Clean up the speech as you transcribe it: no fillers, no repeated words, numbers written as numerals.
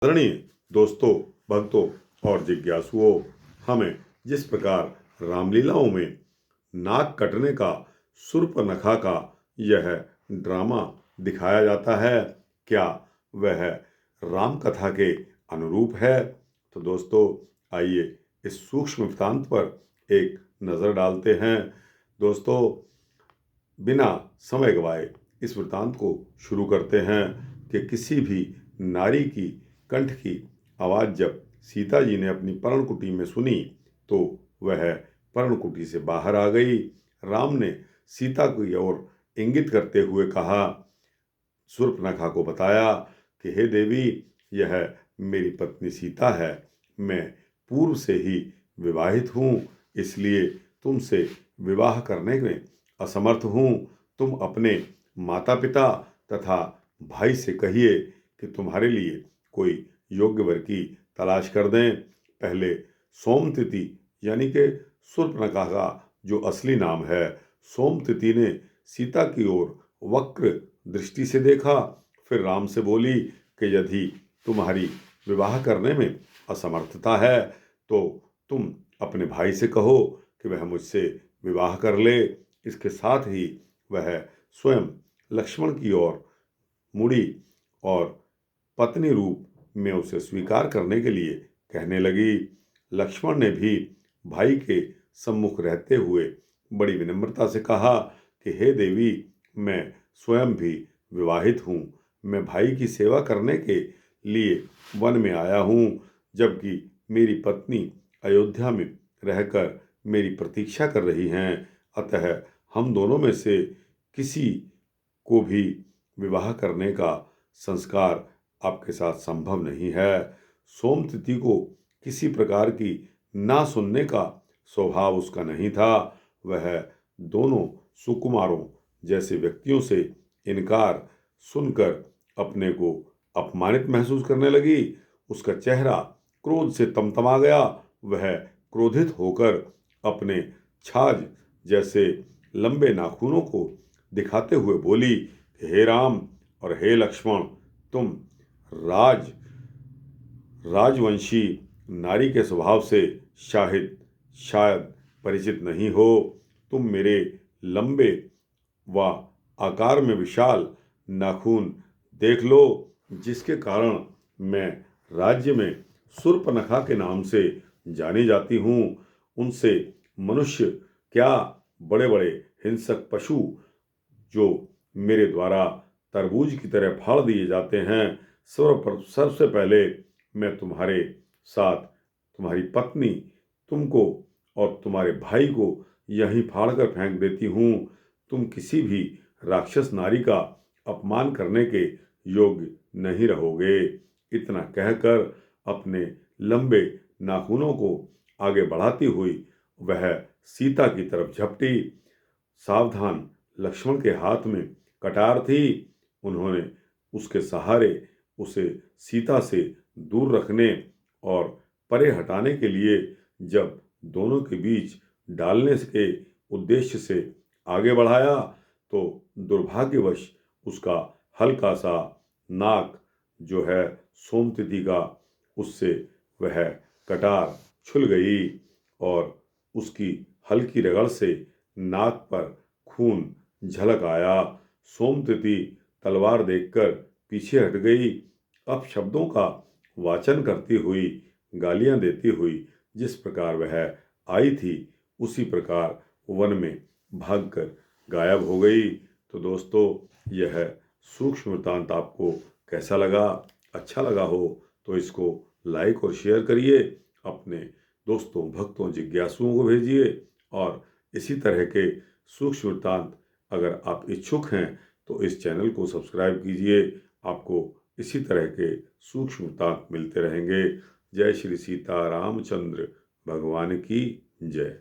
आदरणीय दोस्तों, भक्तों और जिज्ञासुओं, हमें जिस प्रकार रामलीलाओं में नाक कटने का, शूर्पणखा का यह ड्रामा दिखाया जाता है, क्या वह राम कथा के अनुरूप है? तो दोस्तों, आइए इस सूक्ष्म वृत्तांत पर एक नज़र डालते हैं। दोस्तों, बिना समय गवाए इस वृत्तांत को शुरू करते हैं कि किसी भी नारी की कंठ की आवाज़ जब सीता जी ने अपनी पर्णकुटी में सुनी तो वह पर्णकुटी से बाहर आ गई। राम ने सीता की ओर इंगित करते हुए कहा, शूर्पणखा को बताया कि हे देवी, यह मेरी पत्नी सीता है। मैं पूर्व से ही विवाहित हूँ, इसलिए तुमसे विवाह करने में असमर्थ हूँ। तुम अपने माता पिता तथा भाई से कहिए कि तुम्हारे लिए कोई योग्य वर की तलाश कर दें। पहले सोमतिथि यानी कि शूर्पणखा का जो असली नाम है, सोमतिथि ने सीता की ओर वक्र दृष्टि से देखा। फिर राम से बोली कि यदि तुम्हारी विवाह करने में असमर्थता है तो तुम अपने भाई से कहो कि वह मुझसे विवाह कर ले। इसके साथ ही वह स्वयं लक्ष्मण की ओर मुड़ी और पत्नी रूप में उसे स्वीकार करने के लिए कहने लगी। लक्ष्मण ने भी भाई के सम्मुख रहते हुए बड़ी विनम्रता से कहा कि हे देवी, मैं स्वयं भी विवाहित हूँ। मैं भाई की सेवा करने के लिए वन में आया हूँ, जबकि मेरी पत्नी अयोध्या में रहकर मेरी प्रतीक्षा कर रही हैं। अतः हम दोनों में से किसी को भी विवाह करने का संस्कार आपके साथ संभव नहीं है। सोमतिथि को किसी प्रकार की ना सुनने का स्वभाव उसका नहीं था। वह दोनों सुकुमारों जैसे व्यक्तियों से इनकार सुनकर अपने को अपमानित महसूस करने लगी। उसका चेहरा क्रोध से तमतमा गया। वह क्रोधित होकर अपने छाछ जैसे लंबे नाखूनों को दिखाते हुए बोली, हे राम और हे लक्ष्मण, तुम राजवंशी नारी के स्वभाव से शायद परिचित नहीं हो। तुम मेरे लंबे व आकार में विशाल नाखून देख लो, जिसके कारण मैं राज्य में शूर्पणखा के नाम से जानी जाती हूँ। उनसे मनुष्य क्या, बड़े बड़े हिंसक पशु जो मेरे द्वारा तरबूज की तरह फाड़ दिए जाते हैं, सबसे पहले मैं तुम्हारे साथ तुम्हारी पत्नी, तुमको और तुम्हारे भाई को यहीं फाड़ कर फेंक देती हूँ। तुम किसी भी राक्षस नारी का अपमान करने के योग्य नहीं रहोगे। इतना कहकर अपने लंबे नाखूनों को आगे बढ़ाती हुई वह सीता की तरफ झपटी। सावधान लक्ष्मण के हाथ में कटार थी। उन्होंने उसके सहारे उसे सीता से दूर रखने और परे हटाने के लिए जब दोनों के बीच डालने के उद्देश्य से आगे बढ़ाया तो दुर्भाग्यवश उसका हल्का सा नाक जो है सोमतिथि का, उससे वह कटार छुल गई और उसकी हल्की रगड़ से नाक पर खून झलक आया। सोमतिथि तलवार देखकर पीछे हट गई। अब शब्दों का वाचन करती हुई, गालियां देती हुई जिस प्रकार वह आई थी, उसी प्रकार वन में भागकर गायब हो गई। तो दोस्तों, यह सूक्ष्म वृत्तांत आपको कैसा लगा? अच्छा लगा हो तो इसको लाइक और शेयर करिए, अपने दोस्तों, भक्तों, जिज्ञासुओं को भेजिए। और इसी तरह के सूक्ष्म वृत्तांत अगर आप इच्छुक हैं तो इस चैनल को सब्सक्राइब कीजिए। आपको इसी तरह के सूक्ष्म वृत्तांत मिलते रहेंगे। जय श्री सीता रामचंद्र भगवान की जय।